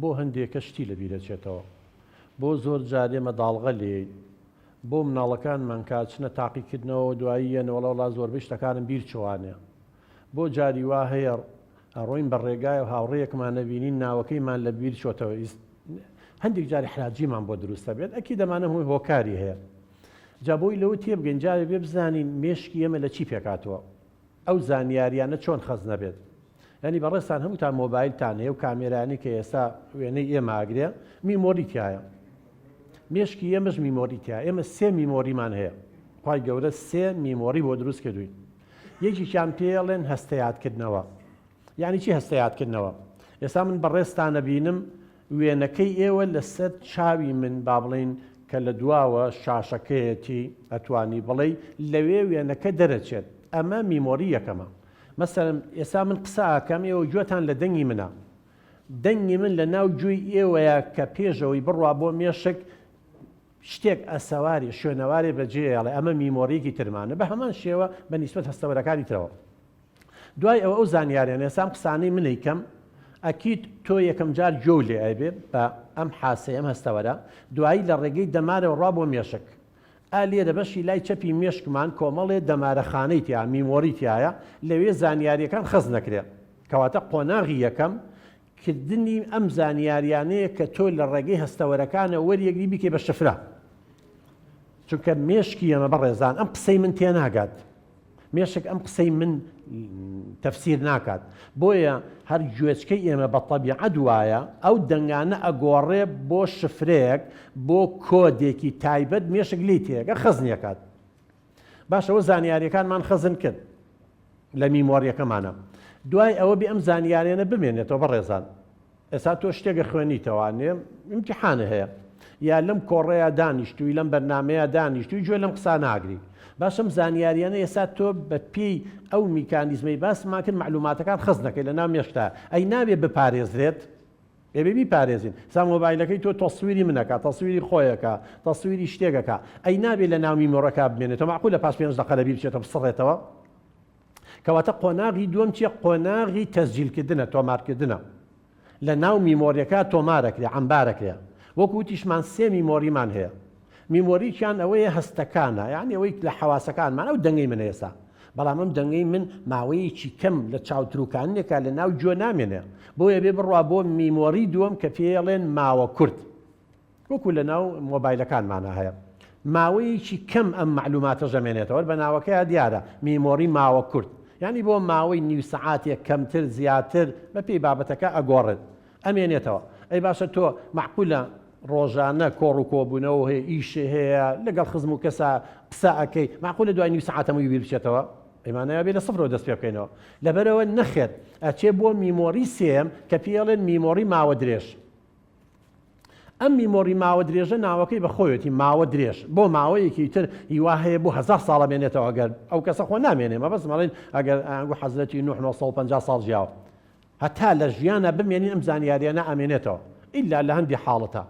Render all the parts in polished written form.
بۆ هەندێک کەشتی لە بیرەچێتەوە، بۆ زۆر جارێ مەداڵغە لێ، بۆ مناڵەکانمان کاتچنە تاقیکردنەوە دواییەنەوەڵە وڵا زۆربەی شتەکانم بیر چوانێ، بۆ جاری وا هەیە ڕۆین بە ڕێگای و هاوڕێیەکمان نەبینین ناوەکەیمان لە بیر چۆتەوە، هەندێک جاری حراجیمان بۆ دروستە بێت، ئەکی دەمانە هۆی هۆکاری هەیە. جا بۆی لەوە تێبگەین جارێ بێ بزانین مێشکی ئێمە لە چی پێکاتوە، ئەو زانیاریانە چۆن خەز نەبێت. ینی بەڕێستان هەمووتان مۆبایلتان هەیە و کامێرانی کە ئێستا وێنەی ئێماگرێ میمۆریتیایە، مێشکی ئێمەش میمۆریتیە، ئێمە سێ میمۆریمان هەیە، خی گەورە سێ میمۆری بۆ دروست کردوین. یەکیشیان پێڵێن هەستەیادکردنەوە. یعنی چی هەستەیادکردنەوە؟ ئێستا من بەڕێستانە بینم وێنەکەی ئێوە لەسەر چاوی من با بڵین کە لە دواوە شاشەکەیەتی ئەتوانی بڵێ لەوێ وێنەکە دەرەچێت، ئەمە میمۆری یەکەمە. مەسەرم ئێستا من قسە ئاکەم ئێوە گوێتان لە دەنگی منە، دەنگی من لە ناو گوێی ئێوەیە کە پێشەوەی بڕوا بۆ مێشک شتێک ئەسەواری شوێنەواری بەجێڵێ، ئەمە میمۆریەکی ترمانە بە هەمان شێوە بە نیسبەت هەستەوەرەکانی ترەوە. دوای ئەوە ئەو زانیاریان ئێسام قسانەی منیکەم ئەکیت تۆ یەکەم جار گوێ لێ ئەبێ بە ئەم حاسەیە ئەم هەستەوەرە، دوایی لە ڕێگەی دەمارەوە ڕوا بۆ مێشک. لێرە بەشی لای چەپی مێشکمان کۆمەڵێ دەمارەخانەی تیا میمۆری تایە، لەوێ زانیاریەکان خەز نەکرێت، کەواتە قۆناغی یەکەم کردنی ئەم زانیاریانەیە کە تۆ لە ڕێگەی هەستەوەرەکانە وەریەگری بیکێ بە شفرە، چونکە مێشکی ئەمە بەڕێزان ئەم قسەی من تێناگات، مێشک ئەم قسەی من تەفسیر ناکات، بۆیە هەر گوێچکەی ئێمە بە تەبیعەت وایە ئەو دەنگانە ئەگۆڕێ بۆ شفرەیەک بۆ کۆدێکی تایبەت مێشک لی تێگە خەزنیەکات. باشەوە زانیاریەکانمان خەزن کرد لە میمۆریەکەمانە، دوای ئەوە بێ ئەم زانیارێنە بمێنێتەوە بەڕێزان. ئێستا تۆ شتێکە خوێنیتەوانێ ئیمتیحانە هەیە، یا لەم کۆڕەیە دانیشتووی لەم بەرنمەیە دانیشتووی گوێ لەم قسە ناگری، باشم زانیاریانە ئێستا تۆ بە پێی ئەو میکانیزمەی باسمان کرد معلوماتەکان خەز نەکەی لە ناو مێشکدا، ئەی نابێ بپارێزرێت، ئێبێ بیپارێزین. سا مۆبایلەکەی تۆ تەسویری منەکە، تەسویری خۆیەکە، تەسویری شتێکەکە، ئەی نابێت لە ناو میمۆرەکە بمێنێتەوە، معقولە پاش 5 دقە لەبیر بچێتە بسڕێتەوە. کەواتە قۆناغی دووەم چیە؟ قۆناغی تەسجیلکردنە، تۆمارکردنە، لە ناو میمۆریەکە تۆمارەکرێ، عەمبارەکرێ. وەکو وتیشمان سێ میمۆریمان هەیە، میمۆریکیان ئەوەیە هەستەکانە، یعنی ئەوەی لە حەواسەکانمان، ئەو دەنگەی منە ئێستا، بەڵام ئەم دەنگەی من ماوەیەکی کەم لە چاوتروکانێکە لە ناو گوێ نامێنێ، بۆیە بێ بڕوا بۆ میمۆری دووەم کە پێڵێن ماوە کورت، وەکو لە ناو مۆبایلەکانمانە هەیە، ماوەیەکی کەم ئەم معلوماتە ژەمێنێتەوە، بە ناوەکەیە دیارە میمۆری ماوە کورت، یعنی بۆ ماوەی نیو سەعاتێک کەمتر زیاتر بە پێی بابەتەکە ئەگۆڕێت ئەمێنێتەوە. ئەی باشە تۆ معقولە ڕۆژانە کۆڕ و کۆبوونەوە هەیە، ئیشە هەیە، لەگەڵ خزم و کەسە قسە ئەەکەی، معقولە دوای نیو سەعاتەمەوی بیر بچێتەوە، ئەیمانەیە بێ لە سفرەوە دەست پێ بکەینەوە، لەبەرەوە نەخێت ئەچێ بۆ میمۆری سێم کە پێڵێن میمۆری ماوە درێژ. ئەم میمۆری ماوە درێژە ناوەکەی بە خۆیەتی ماوە درێژ، بۆ ماوەیەکی تر هیوا هەیە بۆ 1000 ساڵە مێنێتەوە، ئەگەر ئەو کەسە خۆ نامێنێ، مەبەست مەڵێن ئەگەر ئەنگو حەزرەتی نوح 950 ساڵ ژیاوە، هەتا لە ژیانە بمێنین ئەم زانیاریانە ئەمێنێتەوە، ئیلا لە هەندی حاڵەتە،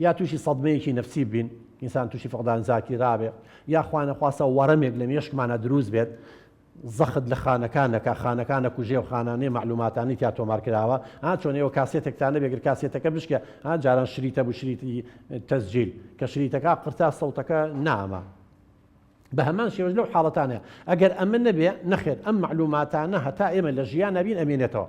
یا تووشی سەدمەیەکی نەفسی بین، ئینسان تووشی فقدان زاکی رابێ، یا خوانە خواسە وەرەمێک لە مێشکمانە دروست بێت، زەخت لە خانەکانەکە، خانەکانە کوژێ و خانانەی معلوماتانی تیا تۆمارکراوە، چۆن ئێوە کاسێتێکتانە بێگر کاسێتەکە بشکە، جاران شریتە بوو شریتی تەسجیل کە شریتەکە قرتا سەوتەکە نامە. بە هەمان شێوەش لەو حاڵەتانەیە ئەگەر ئەمە نەبێ نەخێت ئەم معلوماتانە هەتا ئێمە لە ژیان نەبین ئەمێنێتەوە.